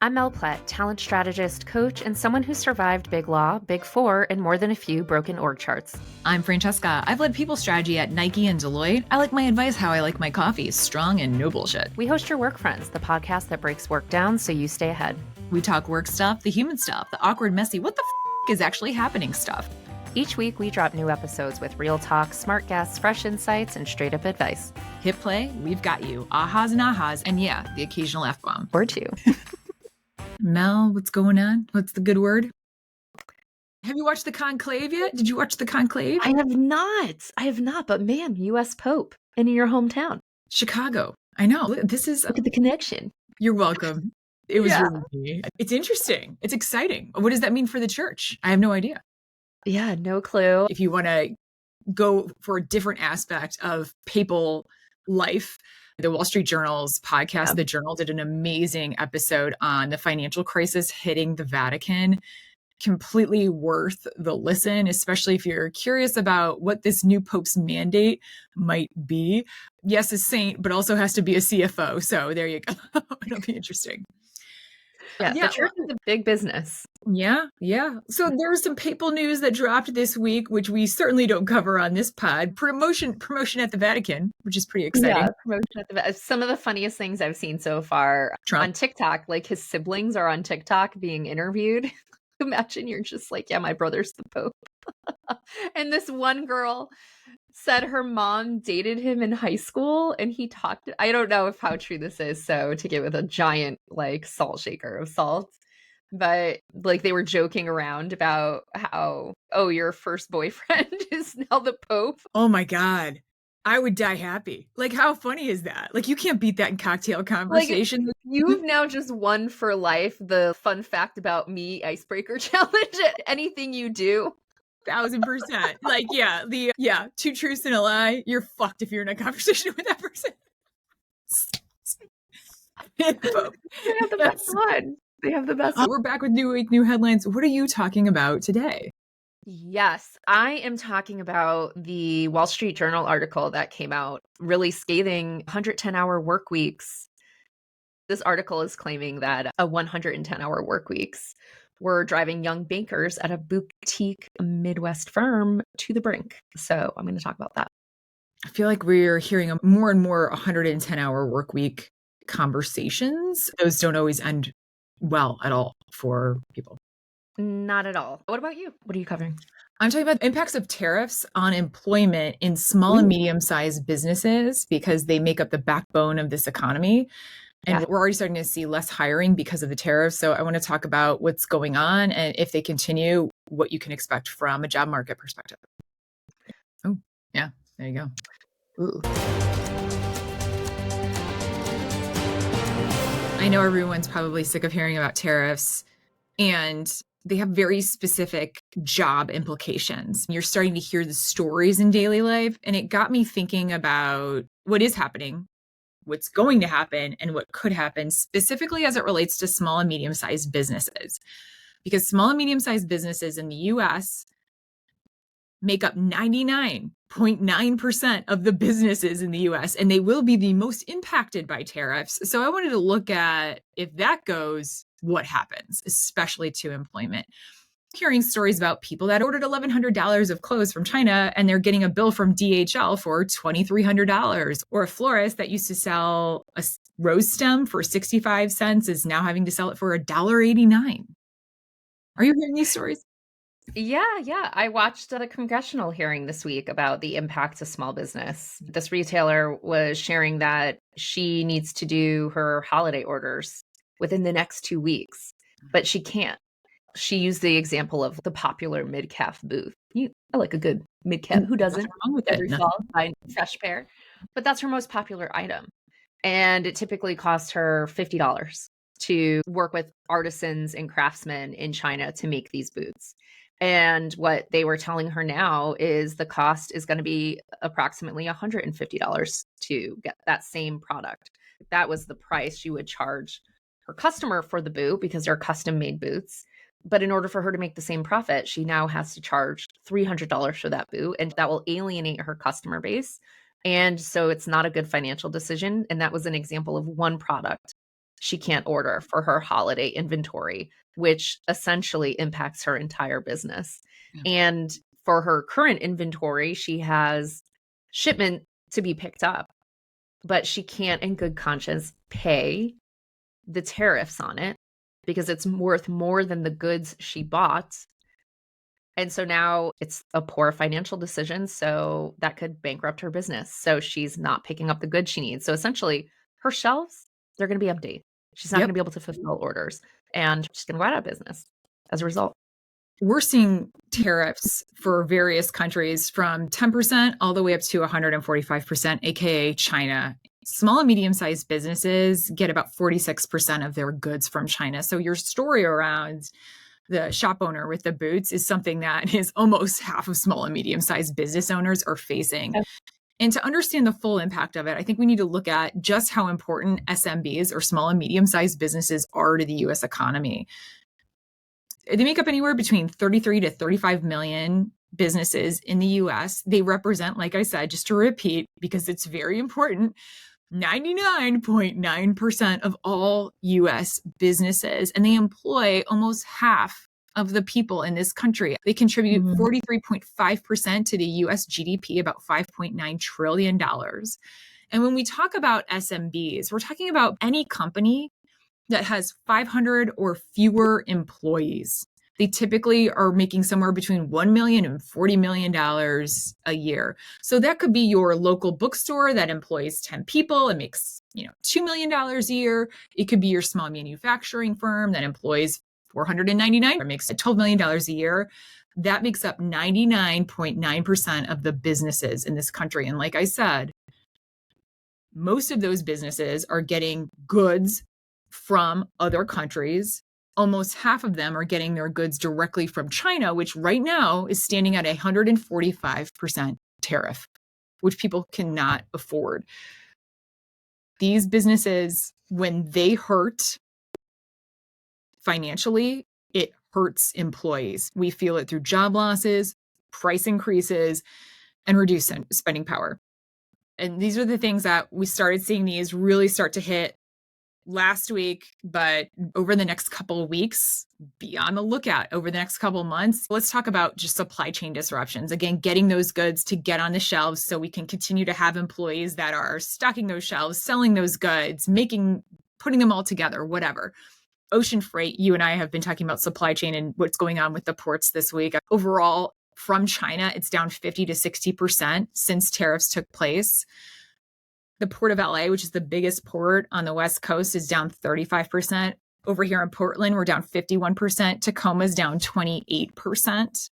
I'm Mel Platt, talent strategist, coach, and someone who survived Big Law, Big Four, and more than a few broken org charts. I'm Francesca. I've led people strategy at Nike and Deloitte. I like my advice how I like my coffee, strong and no bullshit. We host Your Work Friends, the podcast that breaks work down so you stay ahead. We talk work stuff, the human stuff, the awkward, messy, what the is actually happening stuff. Each week, we drop new episodes with real talk, smart guests, fresh insights, and straight up advice. Hit play, we've got you. Ahas and ahas, and yeah, the occasional F-bomb. Or two. Mel, what's going on? What's the good word? Have you watched The Conclave yet? Did you watch The Conclave? I have not, but man, U.S. Pope and in your hometown. Chicago. I know. Look at the connection. You're welcome. It was really, it's interesting. It's exciting. What does that mean for the church? I have no idea. Yeah, no clue. If you want to go for a different aspect of papal life, the Wall Street Journal's podcast, The Journal, did an amazing episode on the financial crisis hitting the Vatican. Completely worth the listen, especially if you're curious about what this new Pope's mandate might be. Yes, a saint, but also has to be a CFO. So there you go. It'll be interesting. Yeah, the church is a big business. Yeah. So there was some papal news that dropped this week, which we certainly don't cover on this pod. Promotion at the Vatican, which is pretty exciting. Yeah, promotion at the Vatican. Some of the funniest things I've seen so far on TikTok, like his siblings are on TikTok being interviewed. Imagine you're just like, yeah, my brother's the Pope. And this one girl said her mom dated him in high school and he talked, I don't know how true this is, so to get with a giant like salt shaker of salt, but like they were joking around about how, oh, your first boyfriend is now the Pope. Oh my God. I would die happy. Like, how funny is that? Like, you can't beat that in cocktail conversation. Like, you've now just won for life the fun fact about me icebreaker challenge at anything you do. 1000%. Like, two truths and a lie. You're fucked if you're in a conversation with that person. They have the best one. They have the best one. We're back with New Week, New Headlines. What are you talking about today? Yes, I am talking about the Wall Street Journal article that came out, really scathing 110-hour work weeks. This article is claiming that a 110-hour work weeks were driving young bankers at a boutique Midwest firm to the brink. So I'm going to talk about that. I feel like we're hearing more and more 110-hour work week conversations. Those don't always end well at all for people. Not at all. What about you? What are you covering? I'm talking about the impacts of tariffs on employment in small and medium-sized businesses because they make up the backbone of this economy. And we're already starting to see less hiring because of the tariffs. So I want to talk about what's going on and if they continue, what you can expect from a job market perspective. Oh, yeah, there you go. Ooh. I know everyone's probably sick of hearing about tariffs, and they have very specific job implications. You're starting to hear the stories in daily life, and it got me thinking about what is happening, what's going to happen, and what could happen, specifically as it relates to small and medium-sized businesses. Because small and medium-sized businesses in the US make up 99.9% of the businesses in the US, and they will be the most impacted by tariffs. So I wanted to look at, if that goes, what happens, especially to employment. Hearing stories about people that ordered $1,100 of clothes from China and they're getting a bill from DHL for $2,300, or a florist that used to sell a rose stem for 65 cents is now having to sell it for $1.89. Are you hearing these stories? Yeah. I watched a congressional hearing this week about the impact of small business. This retailer was sharing that she needs to do her holiday orders within the next 2 weeks, but she can't. She used the example of the popular mid-calf boot. I like a good mid-calf. Who doesn't? Wrong with Every it. fall, buy a fresh pair. But that's her most popular item. And it typically costs her $50 to work with artisans and craftsmen in China to make these boots. And what they were telling her now is the cost is going to be approximately $150 to get that same product. That was the price she would charge her customer for the boot because they're custom made boots. But in order for her to make the same profit, she now has to charge $300 for that boot, and that will alienate her customer base. And so it's not a good financial decision. And that was an example of one product she can't order for her holiday inventory, which essentially impacts her entire business. Yeah. And for her current inventory, she has shipment to be picked up, but she can't, in good conscience, pay the tariffs on it because it's worth more than the goods she bought. And so now it's a poor financial decision. So that could bankrupt her business. So she's not picking up the goods she needs. So essentially, her shelves, they're going to be empty. She's not going to be able to fulfill orders and she's going to go out of business as a result. We're seeing tariffs for various countries from 10% all the way up to 145%, aka China. Small and medium-sized businesses get about 46% of their goods from China. So your story around the shop owner with the boots is something that is almost half of small and medium-sized business owners are facing. Yep. And to understand the full impact of it, I think we need to look at just how important SMBs or small and medium-sized businesses are to the US economy. They make up anywhere between 33 to 35 million businesses in the US. They represent, like I said, just to repeat, because it's very important, 99.9% of all US businesses, and they employ almost half of the people in this country. They contribute 43.5% to the US GDP, about $5.9 trillion. And when we talk about SMBs, we're talking about any company that has 500 or fewer employees. They typically are making somewhere between $1 million and $40 million a year. So that could be your local bookstore that employs 10 people and makes, $2 million a year. It could be your small manufacturing firm that employs 499 or makes $12 million a year. That makes up 99.9% of the businesses in this country. And like I said, most of those businesses are getting goods from other countries. Almost half of them are getting their goods directly from China, which right now is standing at 145% tariff, which people cannot afford. These businesses, when they hurt financially, it hurts employees. We feel it through job losses, price increases, and reduced spending power. And these are the things that we started seeing these really start to hit last week, but over the next couple of weeks, be on the lookout over the next couple of months. Let's talk about just supply chain disruptions. Again, getting those goods to get on the shelves so we can continue to have employees that are stocking those shelves, selling those goods, putting them all together, whatever. Ocean freight, you and I have been talking about supply chain and what's going on with the ports this week. Overall, from China, it's down 50 to 60% since tariffs took place. The Port of LA, which is the biggest port on the West Coast, is down 35%. Over here in Portland, we're down 51%. Tacoma's down 28%.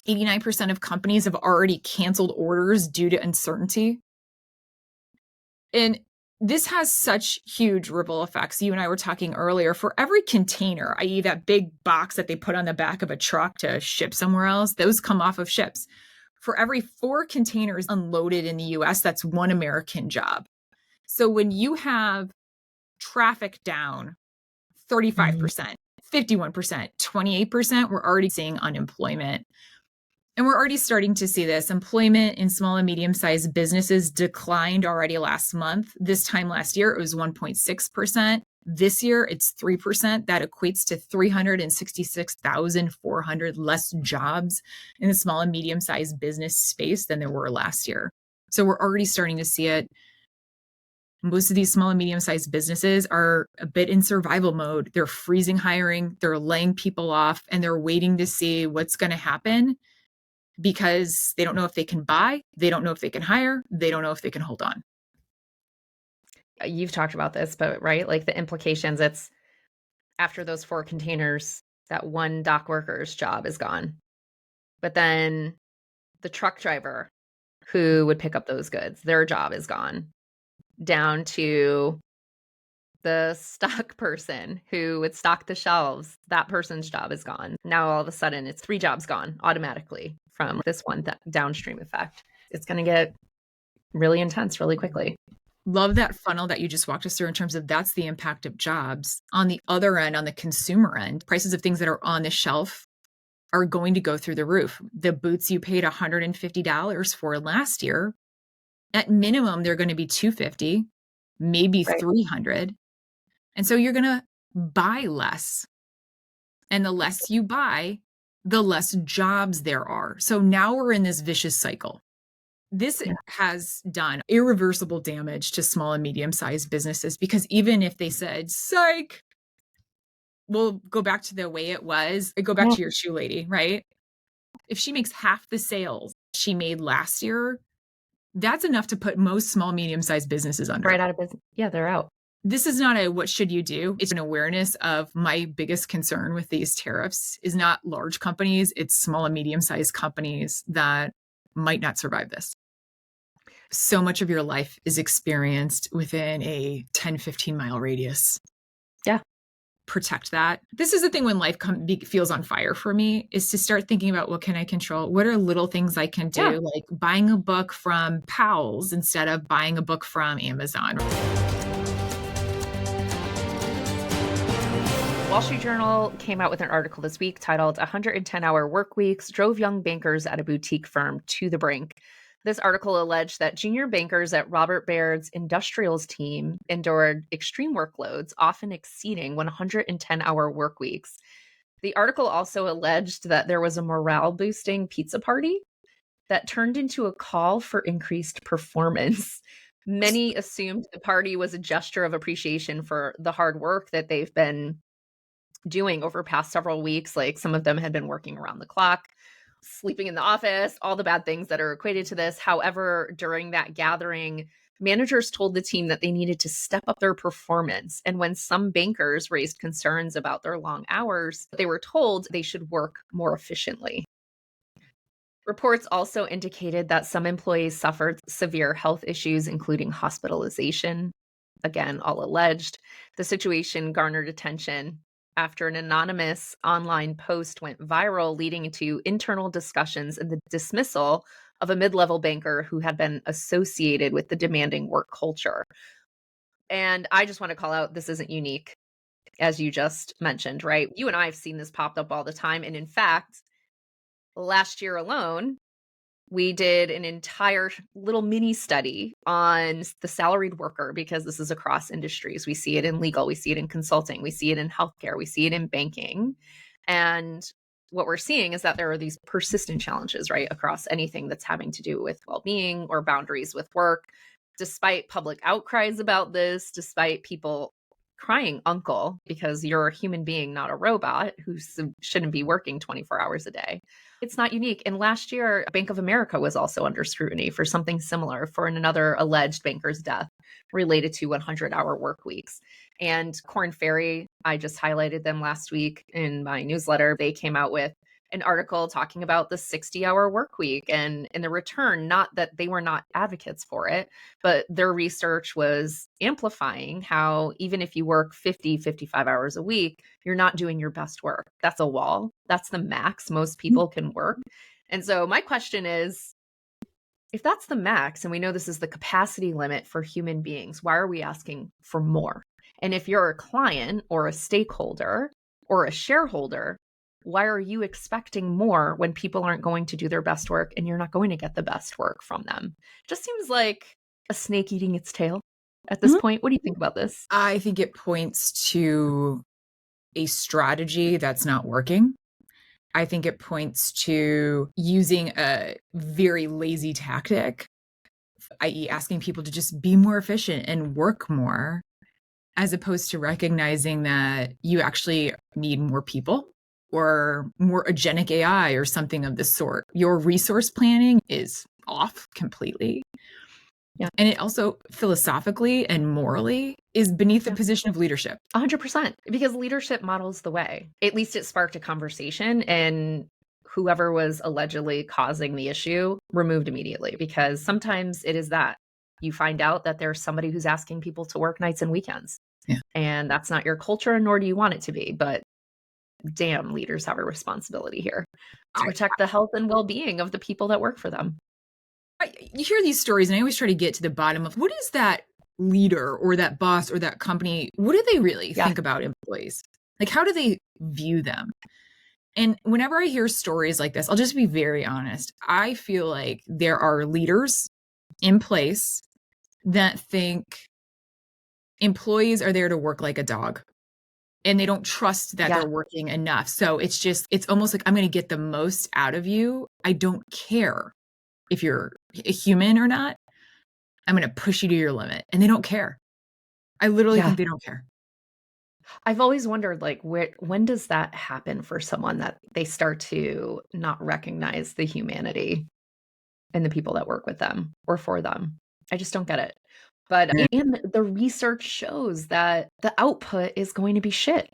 89% of companies have already canceled orders due to uncertainty. And this has such huge ripple effects. You and I were talking earlier, for every container, i.e. that big box that they put on the back of a truck to ship somewhere else, those come off of ships. For every 4 containers unloaded in the US, that's 1 American job. So when you have traffic down 35%, 51%, 28%, we're already seeing unemployment. And we're already starting to see this. Employment in small and medium-sized businesses declined already last month. This time last year, it was 1.6%. This year, it's 3%. That equates to 366,400 less jobs in the small and medium-sized business space than there were last year. So we're already starting to see it. Most of these small and medium-sized businesses are a bit in survival mode. They're freezing hiring, they're laying people off, and they're waiting to see what's going to happen because they don't know if they can buy, they don't know if they can hire, they don't know if they can hold on. You've talked about this, but right, like the implications, it's after those 4 containers, that 1 dock worker's job is gone. But then the truck driver who would pick up those goods, their job is gone. Down to the stock person who would stock the shelves, that person's job is gone. Now all of a sudden it's 3 jobs gone automatically from this one downstream effect. It's going to get really intense really quickly. Love that funnel that you just walked us through in terms of that's the impact of jobs. On the other end, on the consumer end, prices of things that are on the shelf are going to go through the roof. The boots you paid $150 for last year, at minimum, they're going to be $250, maybe Right. $300. And so you're going to buy less. And the less you buy, the less jobs there are. So now we're in this vicious cycle. This has done irreversible damage to small and medium-sized businesses, because even if they said, psych, we'll go back to the way it was, go back to your shoe lady, right? If she makes half the sales she made last year, that's enough to put most small, medium-sized businesses under. Right out of business. Yeah, they're out. This is not a what should you do? It's an awareness of my biggest concern with these tariffs is not large companies, it's small and medium-sized companies that might not survive this. So much of your life is experienced within a 10, 15-mile radius. Yeah. Protect that. This is the thing when life feels on fire for me, is to start thinking about what can I control? What are little things I can do? Like buying a book from Powell's instead of buying a book from Amazon. Wall Street Journal came out with an article this week titled 110-Hour Workweeks Drove Young Bankers at a Boutique Firm to the Brink. This article alleged that junior bankers at Robert Baird's industrials team endured extreme workloads, often exceeding 110-hour work weeks. The article also alleged that there was a morale-boosting pizza party that turned into a call for increased performance. Many assumed the party was a gesture of appreciation for the hard work that they've been doing over past several weeks. Like some of them had been working around the clock, sleeping in the office, all the bad things that are equated to this. However, during that gathering, managers told the team that they needed to step up their performance. And when some bankers raised concerns about their long hours, they were told they should work more efficiently. Reports also indicated that some employees suffered severe health issues, including hospitalization. Again, all alleged. The situation garnered attention after an anonymous online post went viral, leading to internal discussions and the dismissal of a mid-level banker who had been associated with the demanding work culture. And I just want to call out, this isn't unique, as you just mentioned, right? You and I have seen this popped up all the time. And in fact, last year alone, we did an entire little mini study on the salaried worker, because this is across industries. We see it in legal, we see it in consulting, we see it in healthcare, we see it in banking. And what we're seeing is that there are these persistent challenges, right, across anything that's having to do with well-being or boundaries with work. Despite public outcries about this, despite people crying uncle because you're a human being, not a robot who shouldn't be working 24 hours a day. It's not unique. And last year, Bank of America was also under scrutiny for something similar, for another alleged banker's death related to 100-hour work weeks. And Korn Ferry, I just highlighted them last week in my newsletter. They came out with an article talking about the 60-hour work week and in the return, not that they were not advocates for it, but their research was amplifying how even if you work 50, 55 hours a week, you're not doing your best work. That's a wall. That's the max most people can work. And so my question is, if that's the max, and we know this is the capacity limit for human beings, why are we asking for more? And if you're a client or a stakeholder or a shareholder, why are you expecting more when people aren't going to do their best work and you're not going to get the best work from them? Just seems like a snake eating its tail at this point. What do you think about this? I think it points to a strategy that's not working. I think it points to using a very lazy tactic, i.e., asking people to just be more efficient and work more, as opposed to recognizing that you actually need more people or more agentic AI or something of the sort. Your resource planning is off completely. Yeah. And it also philosophically and morally is beneath the position of leadership. 100%, because leadership models the way. At least it sparked a conversation, and whoever was allegedly causing the issue removed immediately, because sometimes it is that you find out that there's somebody who's asking people to work nights and weekends. Yeah. And that's not your culture, nor do you want it to be. But damn, leaders have a responsibility here to protect the health and well-being of the people that work for them. You hear these stories, and I always try to get to the bottom of what is that leader or that boss or that company, what do they really think about employees? Like, how do they view them? And whenever I hear stories like this, I'll just be very honest. I feel like there are leaders in place that think Employees are there to work like a dog, and they don't trust that Yeah. they're working enough. So it's almost like, I'm going to get the most out of you. I don't care if you're a human or not. I'm going to push you to your limit. And they don't care. I literally think they don't care. I've always wondered, like, when does that happen for someone, that they start to not recognize the humanity in the people that work with them or for them? I just don't get it. But and the research shows that the output is going to be shit.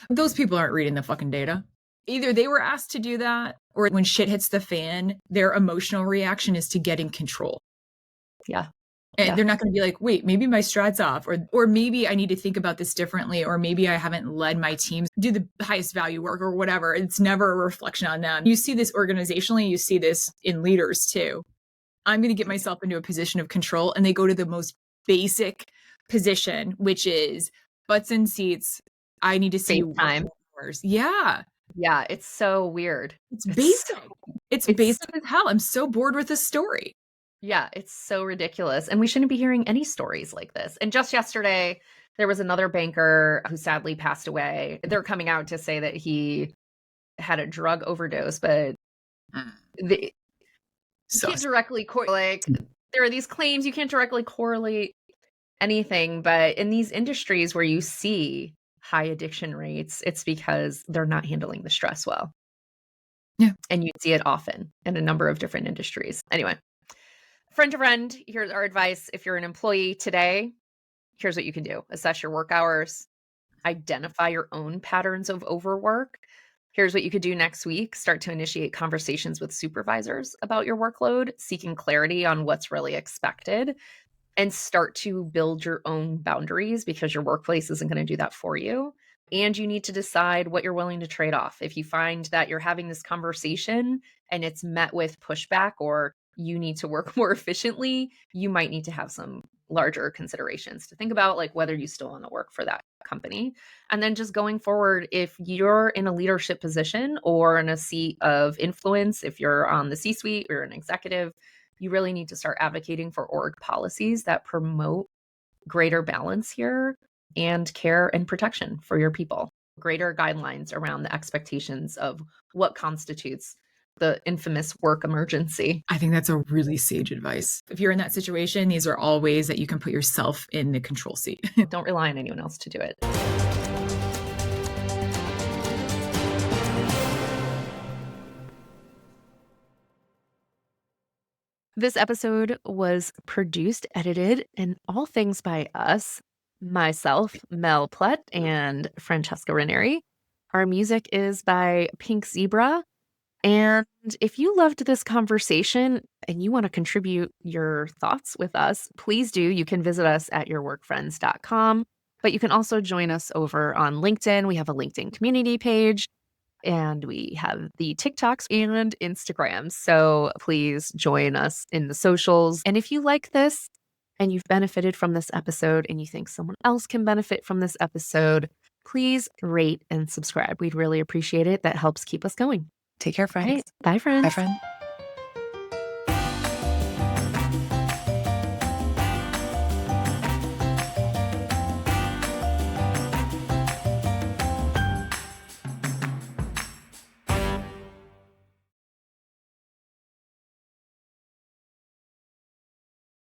Those people aren't reading the fucking data. Either they were asked to do that, or when shit hits the fan, their emotional reaction is to get in control. Yeah. And they're not going to be like, wait, maybe my strat's off, or maybe I need to think about this differently, or maybe I haven't led my teams do the highest value work or whatever. It's never a reflection on them. You see this organizationally, you see this in leaders too. I'm going to get myself into a position of control, and they go to the most basic position, which is butts in seats. I need to see you time. Yeah. Yeah, it's so weird. It's basic. It's basic as hell. I'm so bored with this story. Yeah, it's so ridiculous. And we shouldn't be hearing any stories like this. And just yesterday, there was another banker who sadly passed away. They're coming out to say that he had a drug overdose, but you can't directly correlate. There are these claims, you can't directly correlate anything. But in these industries where you see high addiction rates, it's because they're not handling the stress well. Yeah. And you see it often in a number of different industries. Anyway. Friend to friend, here's our advice. If you're an employee today, here's what you can do. Assess your work hours. Identify your own patterns of overwork. Here's what you could do next week. Start to initiate conversations with supervisors about your workload, seeking clarity on what's really expected, and start to build your own boundaries, because your workplace isn't going to do that for you. And you need to decide what you're willing to trade off. If you find that you're having this conversation and it's met with pushback, or you need to work more efficiently, you might need to have some larger considerations to think about, like whether you still want to work for that company. And then just going forward, if you're in a leadership position or in a seat of influence, if you're on the C-suite or an executive, you really need to start advocating for org policies that promote greater balance here and care and protection for your people. Greater guidelines around the expectations of what constitutes the infamous work emergency. I think that's a really sage advice. If you're in that situation, these are all ways that you can put yourself in the control seat. Don't rely on anyone else to do it. This episode was produced, edited, and all things by us, myself, Mel Plett, and Francesca Ranieri. Our music is by Pink Zebra. And if you loved this conversation and you want to contribute your thoughts with us, please do. You can visit us at yourworkfriends.com, but you can also join us over on LinkedIn. We have a LinkedIn community page, and we have the TikToks and Instagrams. So please join us in the socials. And if you like this and you've benefited from this episode and you think someone else can benefit from this episode, please rate and subscribe. We'd really appreciate it. That helps keep us going. Take care, friends. Right. Bye, friends. Bye, friend.